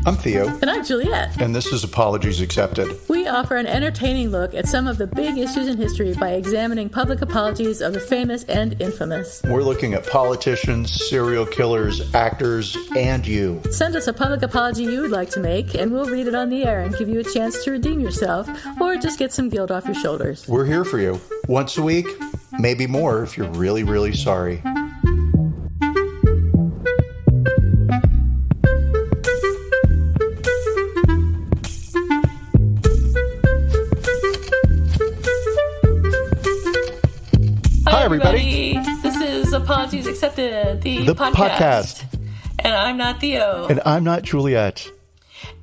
I'm Theo. And I'm Juliet. And this is Apologies Accepted. We offer an entertaining look at some of the big issues in history by examining public apologies of the famous and infamous. We're looking at politicians, serial killers, actors, and you. Send us a public apology you would like to make, and we'll read it on the air and give you a chance to redeem yourself, or just get some guilt off your shoulders. We're here for you. Once a week, maybe more if you're really, really sorry. Hi, everybody. This is Apologies Accepted, the podcast. And I'm not Theo. And I'm not Juliet.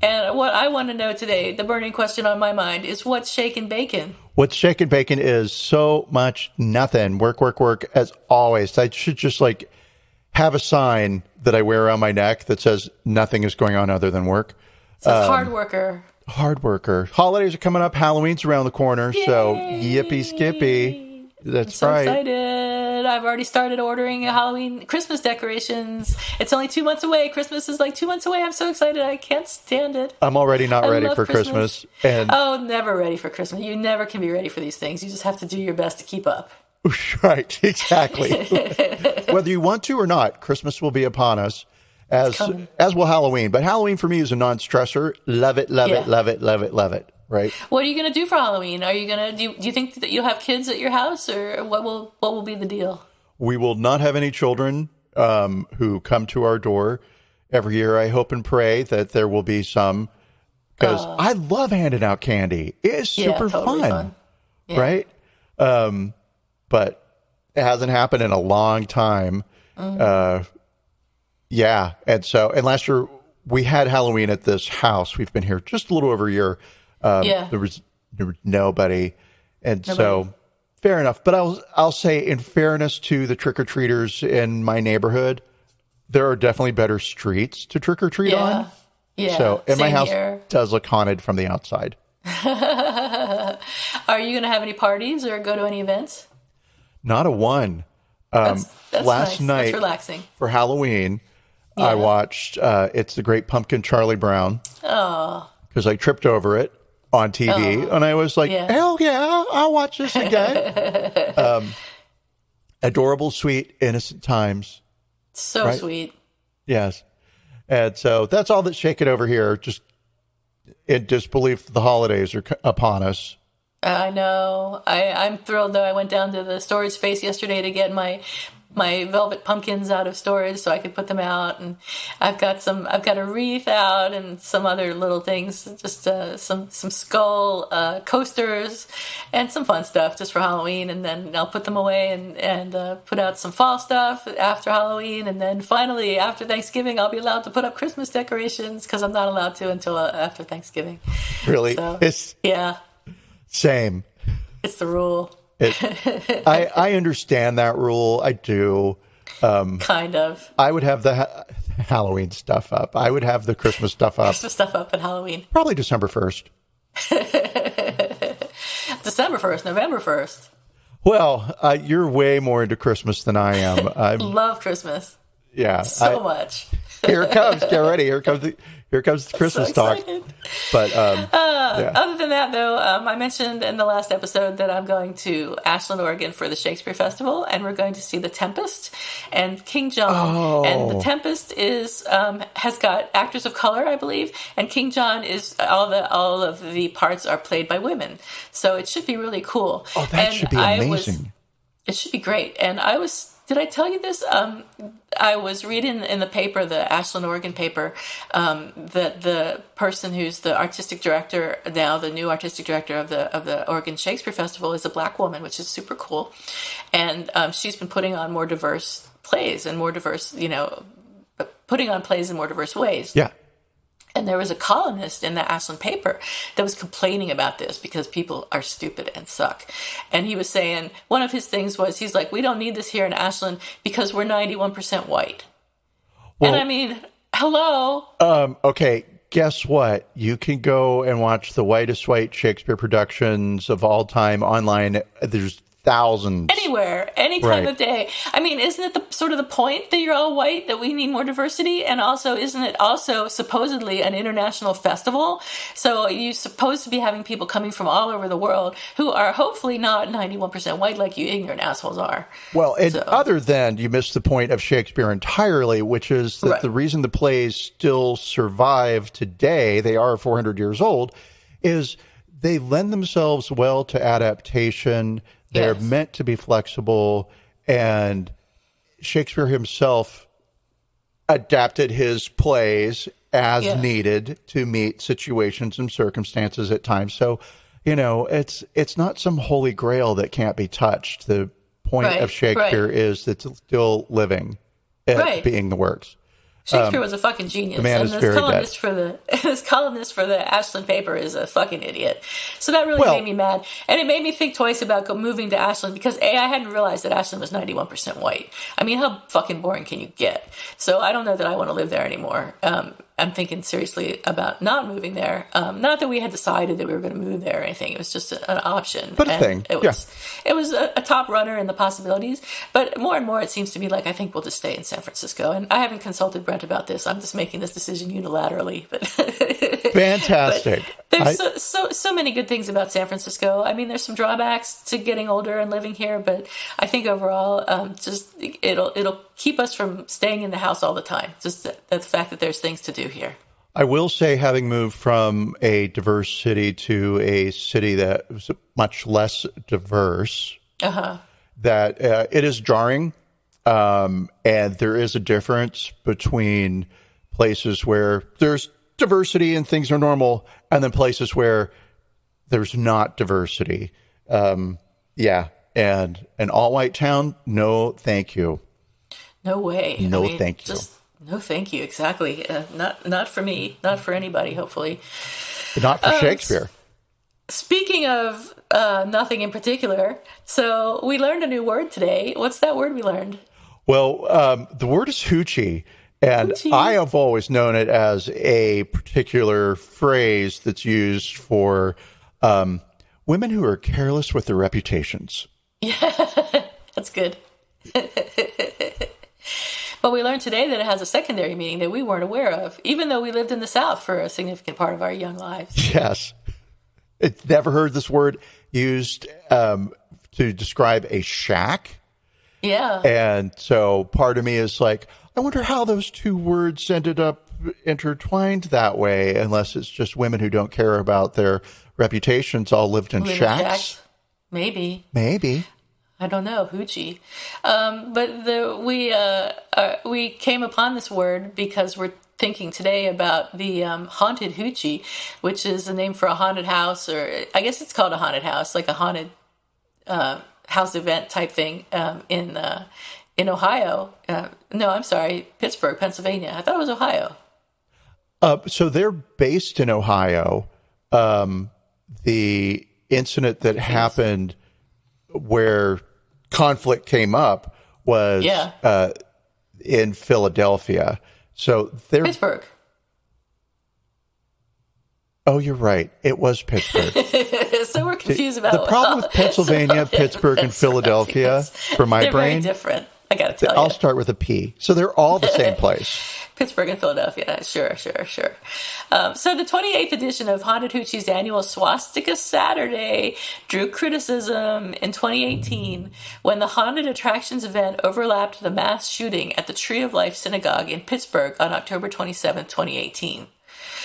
And what I want to know today, the burning question on my mind, is what's shaking bacon? What's shaking bacon is so much nothing. Work, work, work, as always. I should just have a sign that I wear around my neck that says nothing is going on other than work. It says hard worker. Hard worker. Holidays are coming up. Halloween's around the corner. Yay! So yippee skippy. That's I'm so right. excited. I've already started ordering Halloween Christmas decorations. It's only 2 months away. Christmas is like 2 months away. I'm so excited. I can't stand it. I'm already not ready for Christmas. And never ready for Christmas. You never can be ready for these things. You just have to do your best to keep up. Right, exactly. Whether you want to or not, Christmas will be upon us, as will Halloween. But Halloween for me is a non-stressor. Love it, love it, love it, love it, love it. Right. What are you going to do for Halloween? Are you going to do you think that you'll have kids at your house, or what will be the deal? We will not have any children who come to our door every year. I hope and pray that there will be some, because I love handing out candy. It's super fun. Yeah. Right? But it hasn't happened in a long time. Mm-hmm. And last year we had Halloween at this house. We've been here just a little over a year. There was nobody. And so fair enough. But I'll say, in fairness to the trick-or-treaters in my neighborhood, there are definitely better streets to trick-or-treat on. Yeah. So, and my house does look haunted from the outside. Are you going to have any parties or go to any events? Not a one. That's last nice. night, that's relaxing. For Halloween, I watched It's the Great Pumpkin, Charlie Brown. Oh. Because I tripped over it on TV, and I was like, hell yeah, I'll watch this again. Adorable, sweet, innocent times. So right? Sweet. Yes. And so that's all that's shaking over here, just in disbelief the holidays are upon us. I know. I'm thrilled, though. I went down to the storage space yesterday to get my velvet pumpkins out of storage so I could put them out, and I've got a wreath out and some other little things, just some skull coasters and some fun stuff just for Halloween, and then I'll put them away and put out some fall stuff after Halloween, and then finally after Thanksgiving I'll be allowed to put up Christmas decorations, because I'm not allowed to until after Thanksgiving. Really? So, Same. It's the rule. I understand that rule. I do. Kind of. I would have the Halloween stuff up. I would have the Christmas stuff up. Christmas stuff up at Halloween. Probably December 1st. December 1st, November 1st. Well, you're way more into Christmas than I am. I love Christmas. Yeah. So much. Here it comes. Get ready. Here comes the Christmas talk. But other than that, though, I mentioned in the last episode that I'm going to Ashland, Oregon for the Shakespeare Festival, and we're going to see The Tempest and King John. Oh. And The Tempest has got actors of color, I believe, and King John is all of the parts are played by women. So it should be really cool. Oh, that should be amazing. It should be great. And did I tell you this? I was reading in the paper, the Ashland, Oregon paper, that the person who's the artistic director now, the new artistic director of the Oregon Shakespeare Festival, is a black woman, which is super cool. And she's been putting on more diverse plays and more diverse, putting on plays in more diverse ways. Yeah. And there was a columnist in the Ashland paper that was complaining about this because people are stupid and suck. And he was saying, one of his things was, he's like, we don't need this here in Ashland because we're 91% white. Well, and I mean, hello. Okay, guess what? You can go and watch the whitest white Shakespeare productions of all time online. There's thousands. Anywhere, any time of day. I mean, isn't it the point that you're all white, that we need more diversity? And also, isn't it also supposedly an international festival? So you're supposed to be having people coming from all over the world who are hopefully not 91% white like you ignorant assholes are. Well, and other than you missed the point of Shakespeare entirely, which is that the reason the plays still survive today, they are 400 years old, is they lend themselves well to adaptation. They're meant to be flexible, and Shakespeare himself adapted his plays as needed to meet situations and circumstances at times. So, it's not some holy grail that can't be touched. The point of Shakespeare is that it's still living, being the works. Shakespeare was a fucking genius. The man is very dead. This columnist for the Ashland paper is a fucking idiot. So that really made me mad. And it made me think twice about moving to Ashland because, A, I hadn't realized that Ashland was 91% white. I mean, how fucking boring can you get? So I don't know that I want to live there anymore. I'm thinking seriously about not moving there. Not that we had decided that we were going to move there or anything. It was just an option. But a thing. It was a top runner in the possibilities. But more and more it seems to be like I think we'll just stay in San Francisco. And I haven't consulted Brent about this. I'm just making this decision unilaterally. But fantastic. But there's so many good things about San Francisco. I mean, there's some drawbacks to getting older and living here, but I think overall, just it'll keep us from staying in the house all the time. Just the fact that there's things to do here. I will say, having moved from a diverse city to a city that was much less diverse, that it is jarring. And there is a difference between places where there's diversity and things are normal, and then places where there's not diversity. And an all-white town, no thank you. No way. No thank you. No thank you, exactly. Not for me, not for anybody, hopefully. But not for Shakespeare. Speaking of nothing in particular, so we learned a new word today. What's that word we learned? Well, the word is hoochie, and I have always known it as a particular phrase that's used for women who are careless with their reputations. Yeah, that's good. But we learned today that it has a secondary meaning that we weren't aware of, even though we lived in the South for a significant part of our young lives. Yes. I've never heard this word used to describe a shack. Yeah. And so part of me is like, I wonder how those two words ended up intertwined that way, unless it's just women who don't care about their reputations all lived in shacks. Maybe. I don't know, hoochie. But we came upon this word because we're thinking today about the Haunted Hoochie, which is the name for a haunted house, or I guess it's called a haunted house, like a haunted house event type thing in Ohio. No, I'm sorry, Pittsburgh, Pennsylvania. I thought it was Ohio. So they're based in Ohio. The incident that happened where conflict came up was in Philadelphia. So they're Pittsburgh. Oh, you're right. It was Pittsburgh. So we're confused about the problem with Pennsylvania, Pittsburgh, and Philadelphia for my brain. They're very different. I got to tell you. I'll start with a P. So they're all the same place. Pittsburgh and Philadelphia. Sure. So the 28th edition of Haunted Hoochie's annual Swastika Saturday drew criticism in 2018 when the haunted attractions event overlapped the mass shooting at the Tree of Life Synagogue in Pittsburgh on October 27, 2018.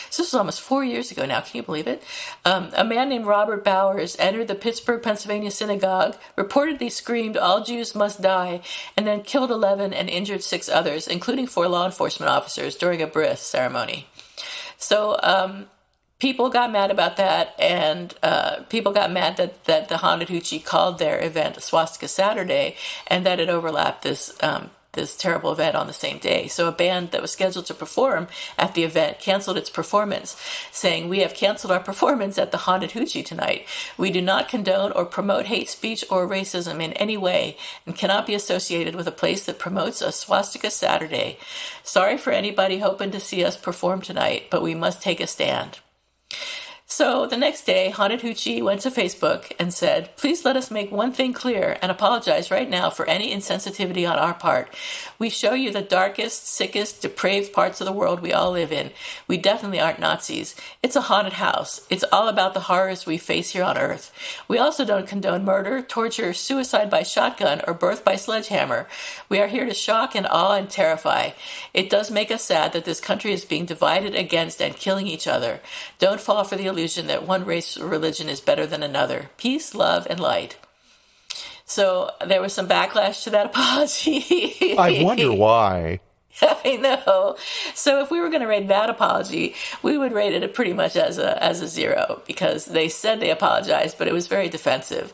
So this was almost 4 years ago now. Can you believe it? A man named Robert Bowers entered the Pittsburgh, Pennsylvania synagogue, reportedly screamed, "All Jews must die," and then killed 11 and injured 6 others, including 4 law enforcement officers, during a bris ceremony. So people got mad about that, and people got mad that the Haunted Hoochie called their event Swastika Saturday, and that it overlapped this terrible event on the same day. So a band that was scheduled to perform at the event canceled its performance, saying, "We have canceled our performance at the Haunted Hoochie tonight. We do not condone or promote hate speech or racism in any way and cannot be associated with a place that promotes a Swastika Saturday. Sorry for anybody hoping to see us perform tonight, but we must take a stand." So the next day, Haunted Hoochie went to Facebook and said, "Please let us make one thing clear and apologize right now for any insensitivity on our part. We show you the darkest, sickest, depraved parts of the world we all live in. We definitely aren't Nazis. It's a haunted house. It's all about the horrors we face here on Earth. We also don't condone murder, torture, suicide by shotgun, or birth by sledgehammer. We are here to shock and awe and terrify. It does make us sad that this country is being divided against and killing each other. Don't fall for the illusion that one race or religion is better than another. Peace, love, and light." So there was some backlash to that apology. I wonder why. I know. So if we were going to rate that apology, we would rate it pretty much as a 0, because they said they apologized, but it was very defensive.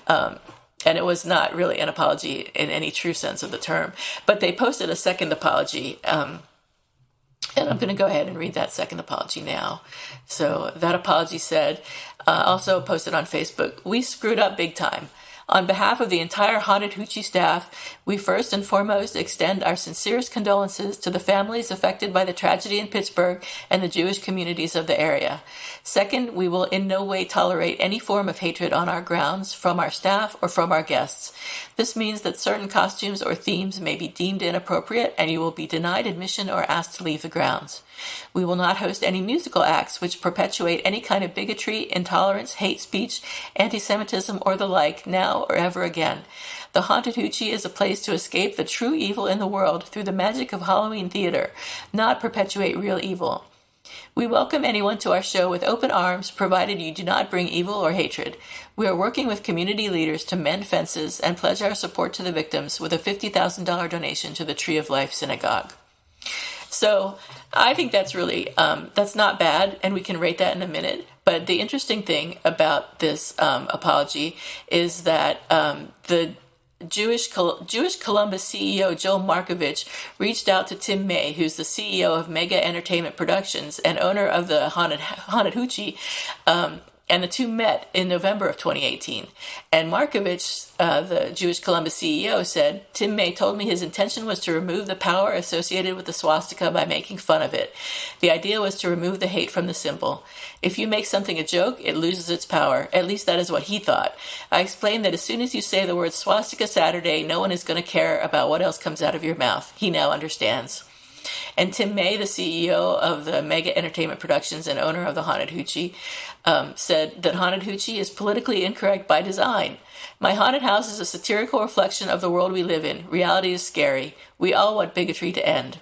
And it was not really an apology in any true sense of the term. But they posted a second apology. And I'm going to go ahead and read that second apology now. So that apology said, also posted on Facebook, "We screwed up big time. On behalf of the entire Haunted Hoochie staff, we first and foremost extend our sincerest condolences to the families affected by the tragedy in Pittsburgh and the Jewish communities of the area. Second, we will in no way tolerate any form of hatred on our grounds from our staff or from our guests. This means that certain costumes or themes may be deemed inappropriate, and you will be denied admission or asked to leave the grounds. We will not host any musical acts which perpetuate any kind of bigotry, intolerance, hate speech, anti-Semitism, or the like, now or ever again. The Haunted Hoochie is a place to escape the true evil in the world through the magic of Halloween theater, not perpetuate real evil. We welcome anyone to our show with open arms, provided you do not bring evil or hatred. We are working with community leaders to mend fences and pledge our support to the victims with a $50,000 donation to the Tree of Life Synagogue." So I think that's really, that's not bad, and we can rate that in a minute. But the interesting thing about this apology is that the Jewish Columbus CEO Joel Markovich reached out to Tim May, who's the CEO of Mega Entertainment Productions and owner of the Haunted Hoochie, and the two met in November of 2018. And Markovich, the Jewish Columbus CEO, said, "Tim May told me his intention was to remove the power associated with the swastika by making fun of it. The idea was to remove the hate from the symbol. If you make something a joke, it loses its power. At least that is what he thought. I explained that as soon as you say the word Swastika Saturday, no one is going to care about what else comes out of your mouth. He now understands." And Tim May, the CEO of the Mega Entertainment Productions and owner of the Haunted Hoochie, said that Haunted Hoochie is politically incorrect by design. "My haunted house is a satirical reflection of the world we live in. Reality is scary. We all want bigotry to end."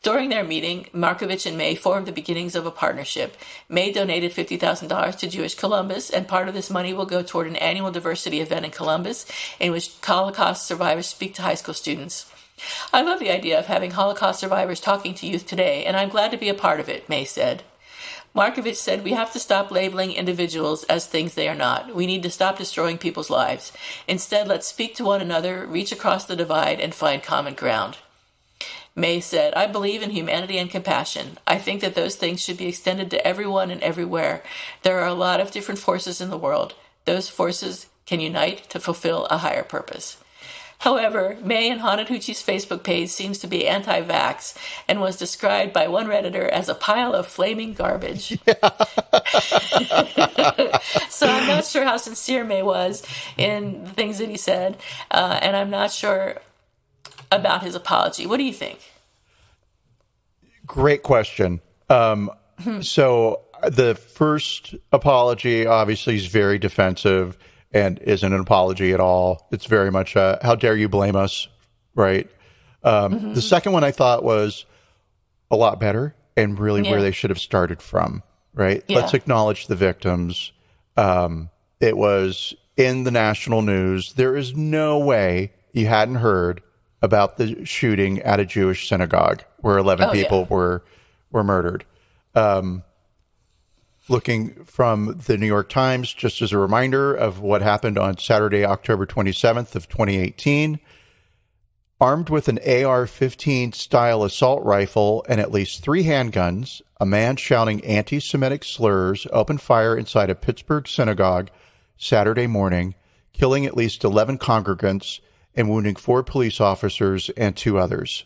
During their meeting, Markovich and May formed the beginnings of a partnership. May donated $50,000 to Jewish Columbus, and part of this money will go toward an annual diversity event in Columbus in which Holocaust survivors speak to high school students. "I love the idea of having Holocaust survivors talking to youth today, and I'm glad to be a part of it," May said. Markovich said, "We have to stop labeling individuals as things they are not. We need to stop destroying people's lives. Instead, let's speak to one another, reach across the divide, and find common ground." May said, "I believe in humanity and compassion. I think that those things should be extended to everyone and everywhere. There are a lot of different forces in the world. Those forces can unite to fulfill a higher purpose." However, May and Haunted Hoochie's Facebook page seems to be anti-vax and was described by one Redditor as a pile of flaming garbage. So I'm not sure how sincere May was in the things that he said, and I'm not sure about his apology. What do you think? Great question. So the first apology obviously is very defensive and isn't an apology at all. It's very much how dare you blame us, right? The second one I thought was a lot better and really where they should have started from, right? Yeah. Let's acknowledge the victims. It was in the national news. There is no way you hadn't heard about the shooting at a Jewish synagogue where 11 people were murdered. Looking from the New York Times, just as a reminder of what happened on Saturday, October 27th of 2018, armed with an AR-15 style assault rifle and at least 3 handguns, a man shouting anti-Semitic slurs opened fire inside a Pittsburgh synagogue Saturday morning, killing at least 11 congregants and wounding 4 police officers and 2 others.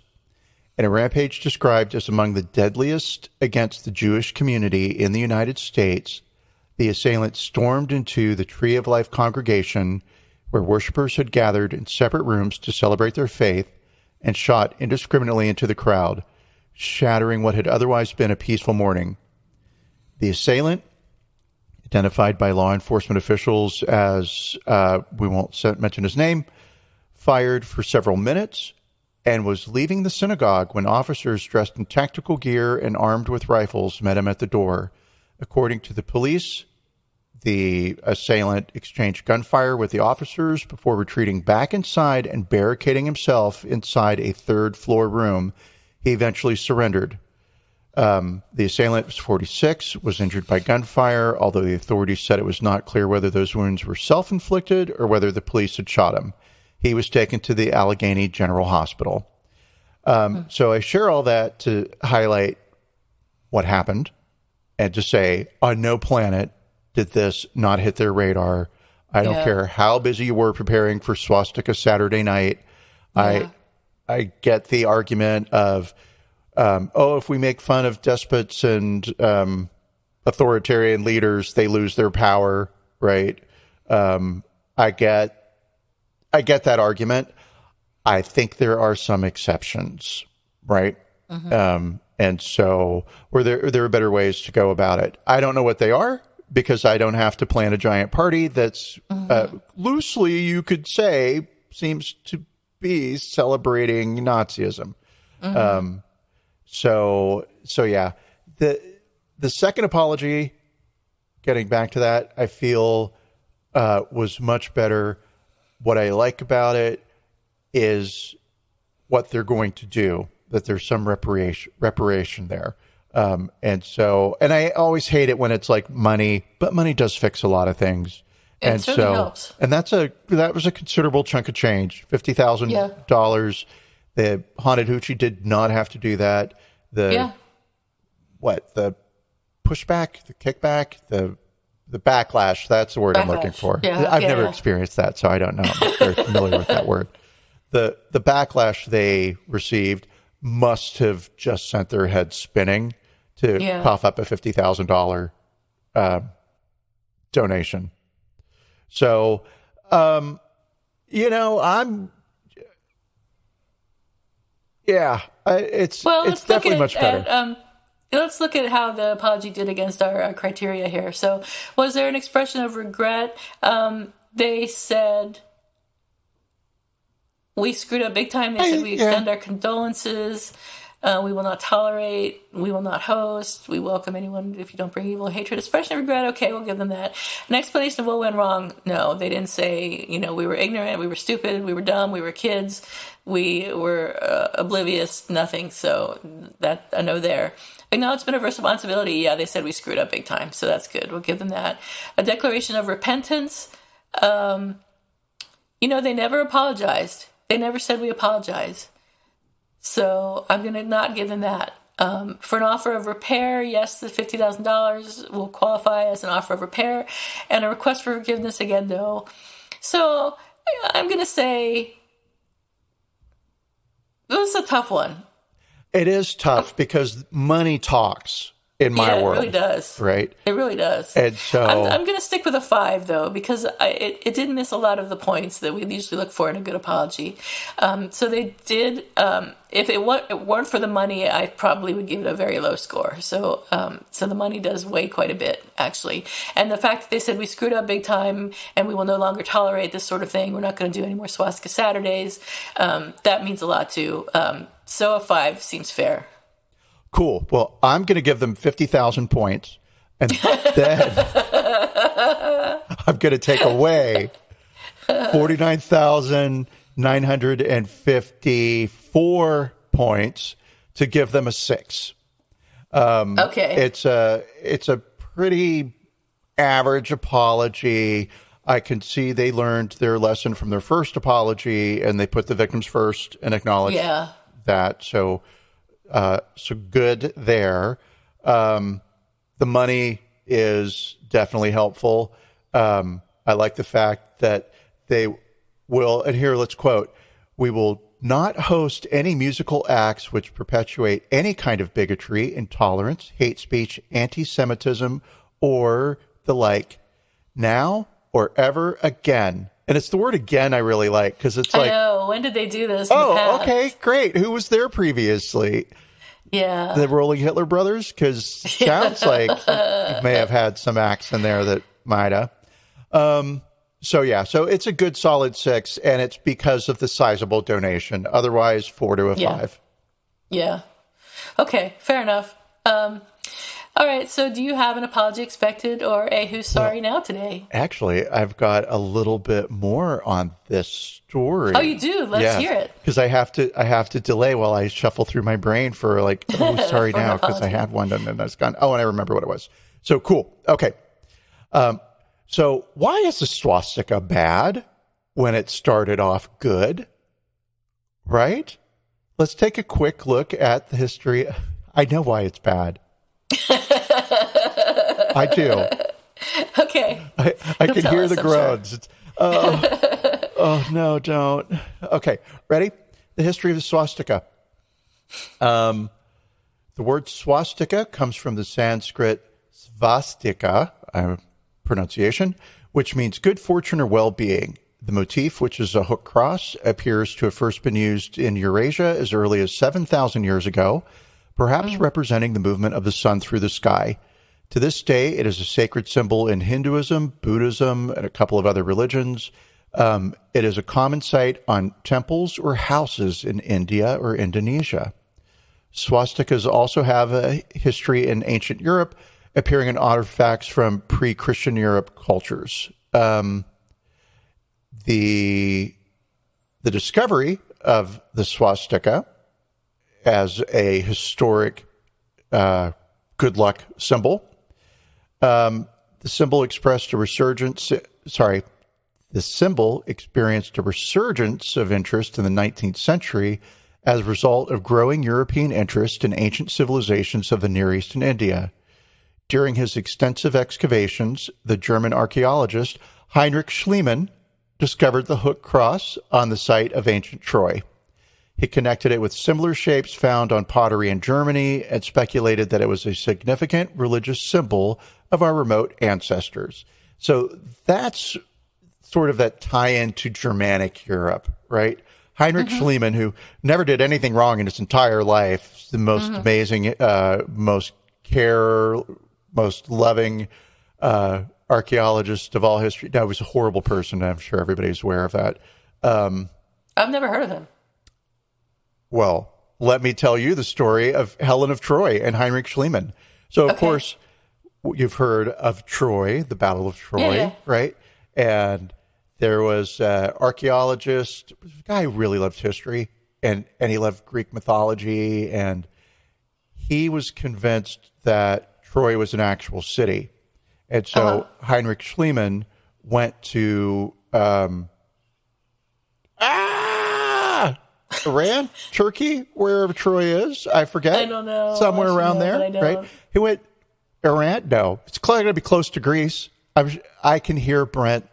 In a rampage described as among the deadliest against the Jewish community in the United States, The assailant stormed into the Tree of Life congregation, where worshipers had gathered in separate rooms to celebrate their faith, and shot indiscriminately into the crowd, shattering what had otherwise been a peaceful morning. The assailant, identified by law enforcement officials as, we won't mention his name, fired for several minutes and was leaving the synagogue when officers dressed in tactical gear and armed with rifles met him at the door. According to the police, the assailant exchanged gunfire with the officers before retreating back inside and barricading himself inside a third-floor room. He eventually surrendered. The assailant was 46, was injured by gunfire, although the authorities said it was not clear whether those wounds were self-inflicted or whether the police had shot him. He was taken to the Allegheny General Hospital. So I share all that to highlight what happened and to say, on no planet did this not hit their radar. I don't care how busy you were preparing for Swastika Saturday night. Yeah. I get the argument of, if we make fun of despots and authoritarian leaders, they lose their power, right? I get that argument. I think there are some exceptions, right? And so, or there are better ways to go about it. I don't know what they are because I don't have to plan a giant party that's loosely, you could say, seems to be celebrating Nazism. So yeah, the second apology, getting back to that, I feel was much better. What I like about it is what they're going to do, that there's some reparation there. And I always hate it when it's like money, but money does fix a lot of things. It certainly helps. And that was a considerable chunk of change, $50,000. The Haunted Hoochie did not have to do that. The pushback, the kickback, the backlash, that's the word I'm looking for. I've never experienced that, so I don't know. I'm very familiar with that word. The backlash they received must have just sent their heads spinning to cough up a $50,000 donation. So, it's definitely much better. Let's look at how the apology did against our criteria here. So, was there an expression of regret? They said, we screwed up big time. They said, we extend our condolences. We will not tolerate. We will not host. We welcome anyone if you don't bring evil, hatred, expression of regret. Okay, we'll give them that. An explanation of what went wrong. No, they didn't say, we were ignorant, we were stupid, we were dumb, we were kids, we were oblivious, nothing. So that I know there. Acknowledgement of responsibility. Yeah, they said we screwed up big time. So that's good. We'll give them that. A declaration of repentance. They never apologized. They never said we apologize. So I'm going to not give them that. For an offer of repair, yes, the $50,000 will qualify as an offer of repair. And a request for forgiveness again, no. So I'm going to say this is a tough one. It is tough because money talks in my world. It really does. Right? It really does. And so I'm going to stick with a 5, though, because it did miss a lot of the points that we usually look for in a good apology. So they did. If it weren't for the money, I probably would give it a very low score. So the money does weigh quite a bit, actually. And the fact that they said we screwed up big time and we will no longer tolerate this sort of thing, we're not going to do any more Swastika Saturdays, that means a lot, too. So a 5 seems fair. Cool. Well, I'm going to give them 50,000 points, and then I'm going to take away 49,954 points to give them a 6. Okay. It's a pretty average apology. I can see they learned their lesson from their first apology, and they put the victims first and acknowledged that. So good there. The money is definitely helpful. I like the fact that they will, and here let's quote, "We will not host any musical acts which perpetuate any kind of bigotry, intolerance, hate speech, anti-Semitism, or the like, now or ever again. And it's the word again I really like, because it's like, I know. When did they do this? In the oh, past? okay, great. Who was there previously? Yeah. The Rolling Hitler Brothers? Because sounds like you may have had some acts in there that might have. So it's a good solid 6, and it's because of the sizable donation. Otherwise, 4 to a 5. Yeah. Okay, fair enough. All right, so do you have an apology expected or a who's sorry now today? Actually, I've got a little bit more on this story. Oh, you do? Let's hear it. Because I have to delay while I shuffle through my brain for like, oh, sorry now, because I had one and then it's gone. Oh, and I remember what it was. So cool. Okay. So why is the swastika bad when it started off good? Right? Let's take a quick look at the history. I know why it's bad. I do. Okay. I can hear the groans. Sure. Oh, no, don't. Okay, ready? The history of the swastika. The word swastika comes from the Sanskrit svastika, pronunciation, which means good fortune or well-being. The motif, which is a hook cross, appears to have first been used in Eurasia as early as 7,000 years ago, perhaps representing the movement of the sun through the sky. To this day, it is a sacred symbol in Hinduism, Buddhism, and a couple of other religions. It is a common sight on temples or houses in India or Indonesia. Swastikas also have a history in ancient Europe, appearing in artifacts from pre-Christian Europe cultures. The discovery of the swastika as a historic good luck symbol. The symbol experienced a resurgence of interest in the 19th century as a result of growing European interest in ancient civilizations of the Near East and India. During his extensive excavations, the German archaeologist Heinrich Schliemann discovered the hook cross on the site of ancient Troy. He connected it with similar shapes found on pottery in Germany and speculated that it was a significant religious symbol of our remote ancestors. So that's sort of that tie-in to Germanic Europe, right? Heinrich Schliemann, who never did anything wrong in his entire life, the most amazing, most loving archaeologist of all history. No, he was a horrible person. I'm sure everybody's aware of that. I've never heard of him. Well, let me tell you the story of Helen of Troy and Heinrich Schliemann. So, of course, you've heard of Troy, the Battle of Troy, right? And there was an archaeologist, a guy who really loved history, and he loved Greek mythology, and he was convinced that Troy was an actual city. And so Heinrich Schliemann went to Iran, Turkey, wherever Troy is. I forget. I don't know. Somewhere around there, right? He went Iran. No, it's going to be close to Greece. I can hear Brent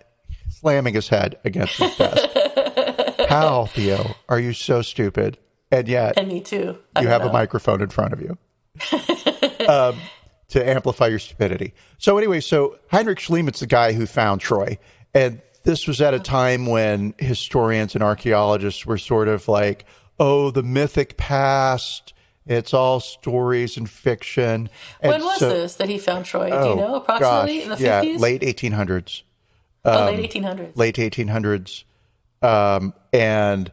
slamming his head against his desk. How, Theo, are you so stupid? And yet, and me too. You have a microphone in front of you to amplify your stupidity. So anyway, Heinrich Schliemann's the guy who found Troy, and this was at a time when historians and archaeologists were sort of like, oh, the mythic past, it's all stories and fiction. And when was this that he found Troy? Do you know, approximately? Gosh, in the 50s? Yeah, late 1800s. Late 1800s. Late 1800s. And,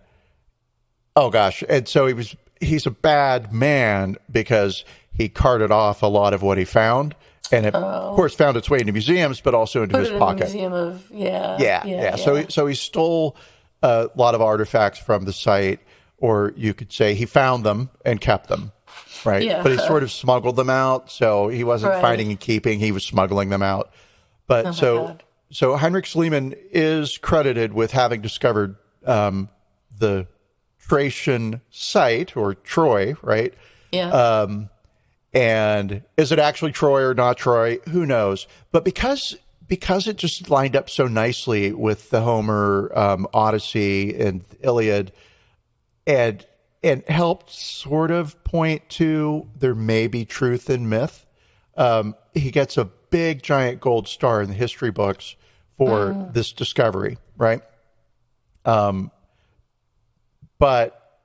oh gosh, and so he's a bad man because he carted off a lot of what he found. And it, of course, found its way into museums, but also into his pocket. Museum of, yeah. So he stole a lot of artifacts from the site, or you could say he found them and kept them, right? Yeah. But he sort of smuggled them out, so he wasn't finding and keeping; he was smuggling them out. But so Heinrich Schliemann is credited with having discovered the Trajan site, or Troy, right? Yeah. And is it actually Troy or not Troy? Who knows? But because it just lined up so nicely with the Homer Odyssey and Iliad, and helped sort of point to there may be truth in myth, he gets a big giant gold star in the history books for this discovery, right? But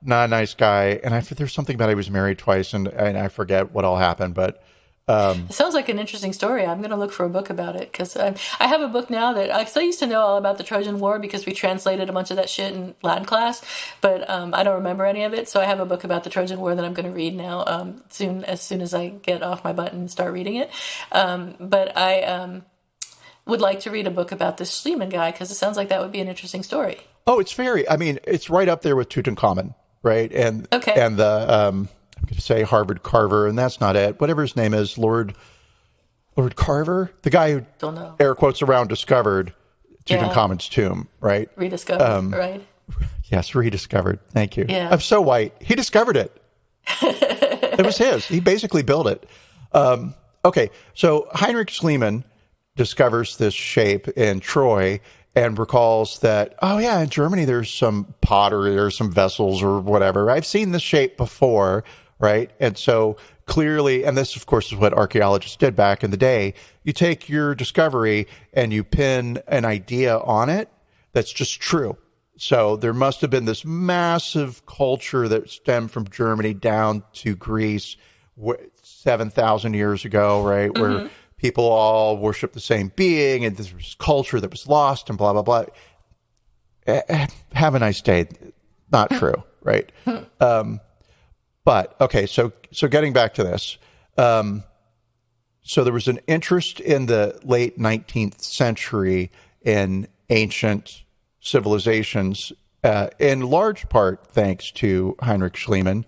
not a nice guy. And there's something about he was married twice, and I forget what all happened, but it sounds like an interesting story. I'm going to look for a book about it, because I have a book now that I used to know all about the Trojan War because we translated a bunch of that shit in Latin class, but I don't remember any of it. So I have a book about the Trojan War that I'm going to read now as soon as I get off my butt and start reading it. But I would like to read a book about this Schliemann guy, because it sounds like that would be an interesting story. Oh, it's it's right up there with Tutankhamun, right? And the I'm going to say Harvard Carver, and that's not it. Whatever his name is, Lord Carver, the guy who, don't know, air quotes around, discovered Tutankhamun's tomb, right? Rediscovered, right? Yes, rediscovered. Thank you. Yeah. I'm so white. He discovered it. It was his. He basically built it. Okay, so Heinrich Schliemann discovers this shape in Troy and recalls that, oh yeah, in Germany there's some pottery or some vessels or whatever. I've seen this shape before, right? And so clearly, and this of course is what archaeologists did back in the day, you take your discovery and you pin an idea on it that's just true. So there must have been this massive culture that stemmed from Germany down to Greece 7,000 years ago, right? Where people all worship the same being, and this was culture that was lost, and blah, blah, blah. Have a nice day. Not true, right? But, okay, so getting back to this. So there was an interest in the late 19th century in ancient civilizations, in large part thanks to Heinrich Schliemann,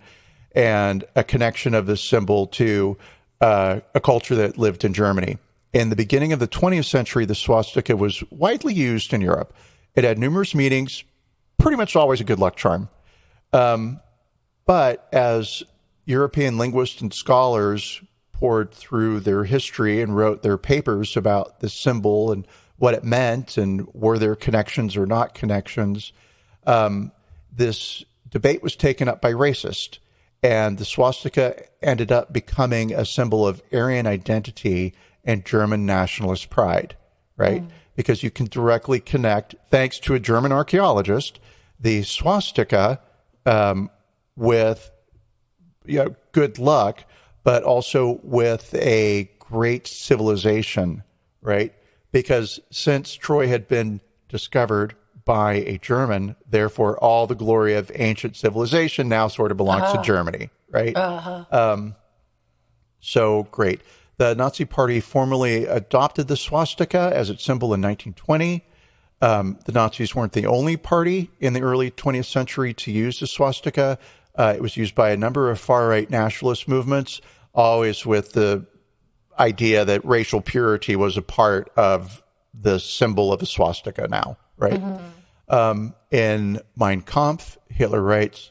and a connection of this symbol to a culture that lived in Germany. In the beginning of the 20th century, the swastika was widely used in Europe. It had numerous meanings, pretty much always a good luck charm. But as European linguists and scholars poured through their history and wrote their papers about this symbol and what it meant and were there connections or not connections, this debate was taken up by racists. And the swastika ended up becoming a symbol of Aryan identity and German nationalist pride, right? Because you can directly connect, thanks to a German archaeologist, the swastika with good luck, but also with a great civilization, right? Because since Troy had been discovered by a German, therefore all the glory of ancient civilization now sort of belongs to Germany, right? So great. The Nazi Party formally adopted the swastika as its symbol in 1920. The Nazis weren't the only party in the early 20th century to use the swastika. It was used by a number of far-right nationalist movements, always with the idea that racial purity was a part of the symbol of the swastika now, right? In Mein Kampf, Hitler writes,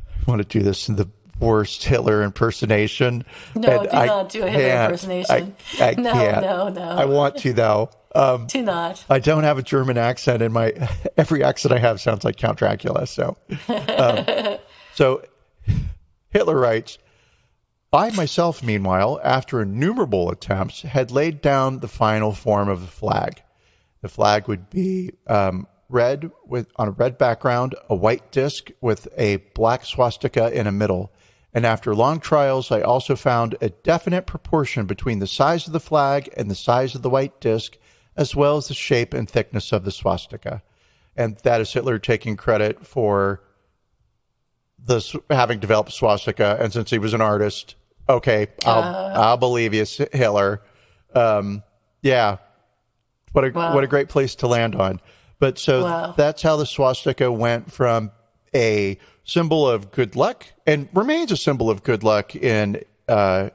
I want to do this in the worst Hitler impersonation. No, do not do a Hitler impersonation. I can't. No. I want to, though. Do not. I don't have a German accent, and every accent I have sounds like Count Dracula. So, so Hitler writes, I myself, meanwhile, after innumerable attempts, had laid down the final form of the flag. The flag would be red on a red background, a white disc with a black swastika in the middle. And after long trials, I also found a definite proportion between the size of the flag and the size of the white disc, as well as the shape and thickness of the swastika. And that is Hitler taking credit for this having developed swastika. And since he was an artist, okay, I'll believe you, Hitler. Yeah. What a great place to land on. But so that's how the swastika went from a symbol of good luck and remains a symbol of good luck in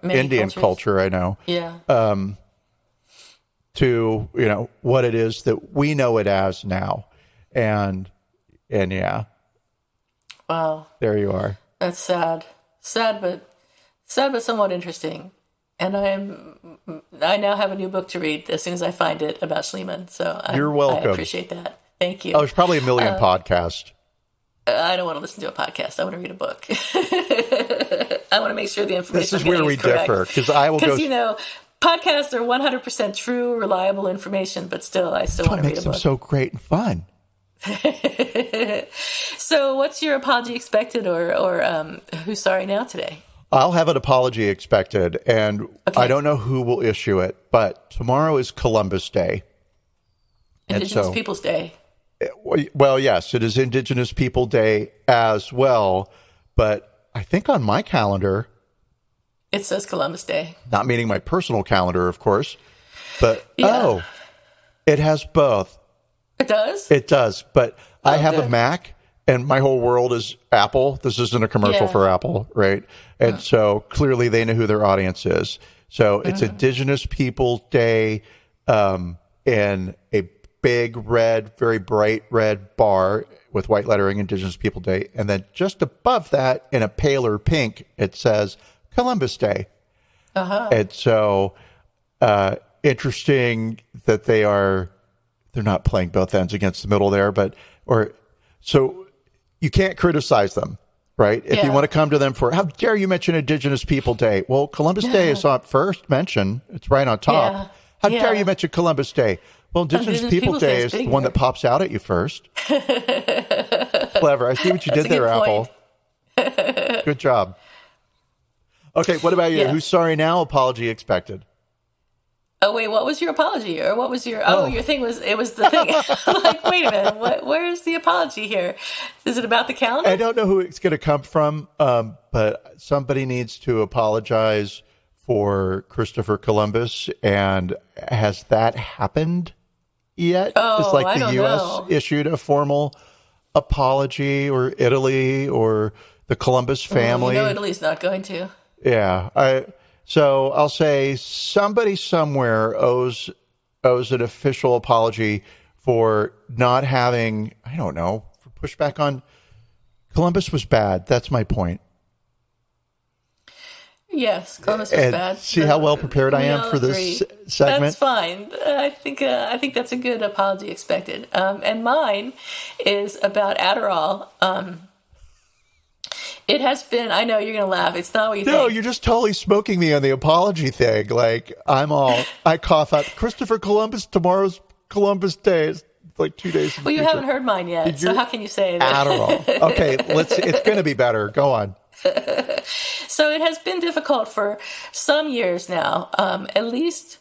Indian culture, I know. Yeah. To, what it is that we know it as now. And yeah. Wow. There you are. That's sad. Sad but somewhat interesting. And I now have a new book to read as soon as I find it about Schliemann. So you're welcome. I appreciate that. Thank you. Oh, there's probably a million podcasts. I don't want to listen to a podcast. I want to read a book. I want to make sure the information. This is where we differ, because I will go. Because podcasts are 100% true, reliable information, but still, I still want to read a book. Makes them so great and fun. So what's your apology expected or who's sorry now today? I'll have an apology expected, and I don't know who will issue it, but tomorrow is Columbus Day. Indigenous Peoples Day. Well, yes, it is Indigenous People Day as well, but I think on my calendar... It says Columbus Day. Not meaning my personal calendar, of course, but it has both. It does? It does, but I have a Mac, and my whole world is Apple. This isn't a commercial for Apple, right? And so clearly they know who their audience is. So it's Indigenous People Day in a big red, very bright red bar with white lettering, Indigenous People Day. And then just above that, in a paler pink, it says Columbus Day. And so interesting that they're not playing both ends against the middle there, so you can't criticize them, right? If you want to come to them for, how dare you mention Indigenous People Day? Well, Columbus Day is on first mention. It's right on top. Yeah. How dare you mention Columbus Day? Well, Indigenous People Day is the one that pops out at you first. Clever. I see what you did there, Apple. Good job. Okay, what about you? Yeah. Who's sorry now? Apology expected. Oh, wait, what was your apology? Or what was your... your thing was... It was the thing. I'm like, wait a minute. Where's the apology here? Is it about the calendar? I don't know who it's going to come from, but somebody needs to apologize for Christopher Columbus. And has that happened yet? Oh, it's like I the don't U.S. know. issued a formal apology, or Italy, or the Columbus family. Italy's not going to. Yeah. So I'll say somebody somewhere owes an official apology for not having, I don't know, for pushback on Columbus was bad. That's my point. Yes, Columbus was bad. See how well prepared I am for this segment? That's fine. I think that's a good apology expected. And mine is about Adderall. It has been, I know you're going to laugh. It's not what you think. No, you're just totally smoking me on the apology thing. Like, I cough out, Christopher Columbus, tomorrow's Columbus Day. It's like 2 days. Well, you haven't heard mine yet, so how can you say that? Adderall. Okay, it's going to be better. Go on. So it has been difficult for some years now, at least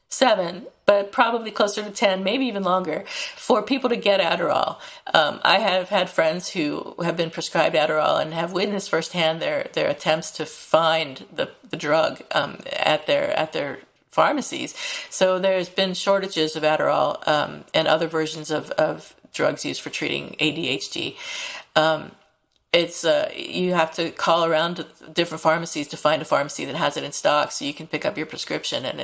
7, but probably closer to 10, maybe even longer, for people to get Adderall. I have had friends who have been prescribed Adderall and have witnessed firsthand their attempts to find the drug at their pharmacies. So there's been shortages of Adderall and other versions of drugs used for treating ADHD. It's you have to call around to different pharmacies to find a pharmacy that has it in stock so you can pick up your prescription, and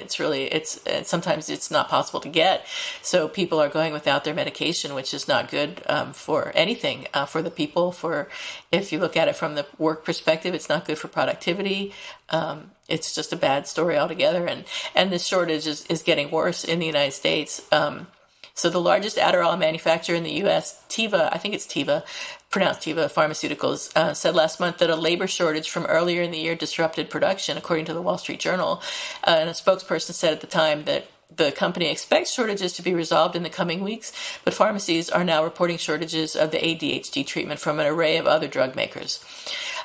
sometimes it's not possible to get, so people are going without their medication, which is not good for anything, for the people. If you look at it from the work perspective, it's not good for productivity. It's just a bad story altogether, and this shortage is getting worse in the United States. So the largest Adderall manufacturer in the U.S., Teva, I think it's Teva, pronounced Teva Pharmaceuticals, said last month that a labor shortage from earlier in the year disrupted production, according to the Wall Street Journal. And a spokesperson said at the time that the company expects shortages to be resolved in the coming weeks, but pharmacies are now reporting shortages of the ADHD treatment from an array of other drug makers.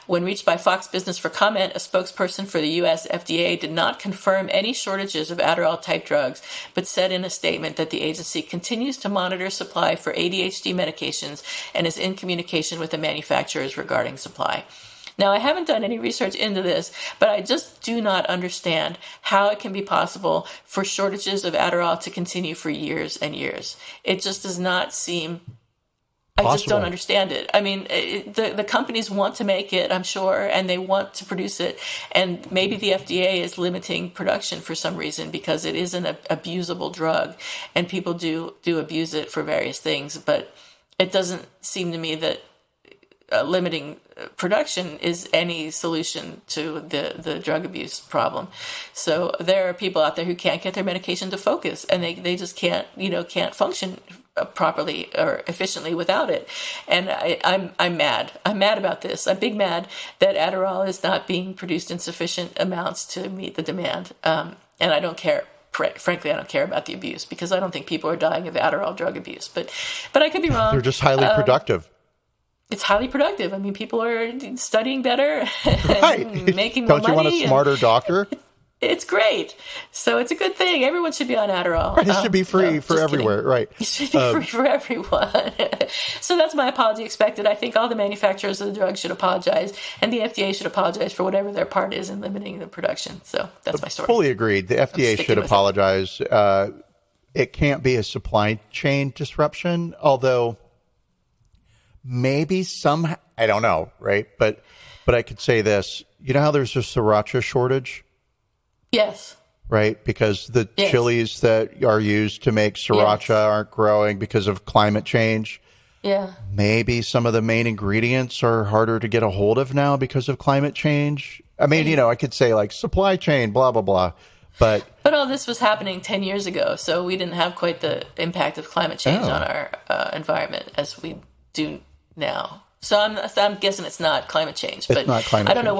When reached by Fox Business for comment, a spokesperson for the U.S. FDA did not confirm any shortages of Adderall-type drugs, but said in a statement that the agency continues to monitor supply for ADHD medications and is in communication with the manufacturers regarding supply. Now, I haven't done any research into this, but I just do not understand how it can be possible for shortages of Adderall to continue for years and years. It just does not seem... I just don't understand it. I mean, the companies want to make it, I'm sure, and they want to produce it. And maybe the FDA is limiting production for some reason because it is an abusable drug, and people do abuse it for various things. But it doesn't seem to me that limiting production is any solution to the drug abuse problem. So there are people out there who can't get their medication to focus, and they just can't function properly or efficiently without it. And I'm mad. I'm mad about this. I'm big mad that Adderall is not being produced in sufficient amounts to meet the demand. And I don't care. Frankly, I don't care about the abuse because I don't think people are dying of Adderall drug abuse. But I could be wrong. They're just highly productive. It's highly productive. I mean, people are studying better, right? Making more money. Don't you want a smarter doctor? It's great. So it's a good thing. Everyone should be on Adderall. Right, it should be free for everywhere. Kidding. Right. It should be free for everyone. So that's my apology expected. I think all the manufacturers of the drug should apologize, and the FDA should apologize for whatever their part is in limiting the production. So that's my story. Fully agreed. The FDA should apologize. It can't be a supply chain disruption, although maybe some, I don't know, right? But I could say this. You know how there's a sriracha shortage? Yes. Right? Because the chilies that are used to make sriracha aren't growing because of climate change. Yeah. Maybe some of the main ingredients are harder to get a hold of now because of climate change. I mean, I could say like supply chain, blah, blah, blah. But all this was happening 10 years ago, so we didn't have quite the impact of climate change on our environment as we do now. So I'm guessing it's not climate change, but not climate I don't change. know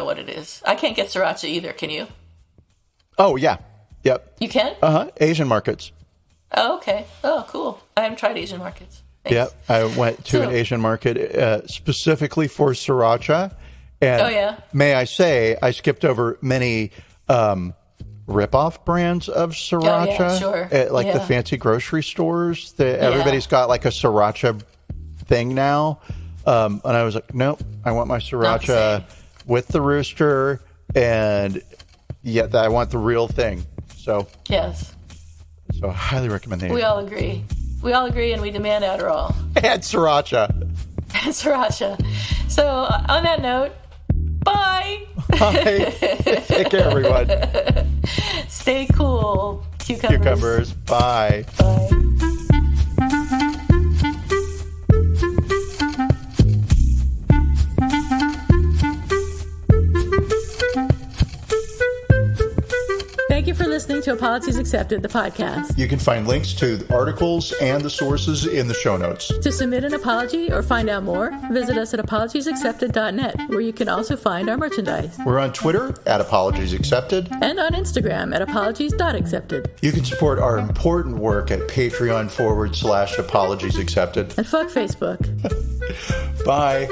what it is. I can't get sriracha either. Can you? Oh, yeah. Yep. You can? Asian markets. Oh, okay. Oh, cool. I haven't tried Asian markets. Thanks. Yep. I went to an Asian market specifically for sriracha. And may I say, I skipped over many rip-off brands of sriracha. Oh, yeah, sure. At the fancy grocery stores. Everybody's got like a sriracha thing now. And I was like, nope, I want my sriracha with the rooster, and I want the real thing. So yes. So I highly recommend that. We all agree. And we demand Adderall. And sriracha. So on that note, bye. Bye. Take care, everyone. Stay cool, cucumbers. Bye. Bye. Thank you for listening to Apologies Accepted, the podcast. You can find links to the articles and the sources in the show notes. To submit an apology or find out more, visit us at apologiesaccepted.net, where you can also find our merchandise. We're on Twitter at Apologies Accepted. And on Instagram at apologies.accepted. You can support our important work at Patreon.com/Apologies Accepted. And fuck Facebook. Bye.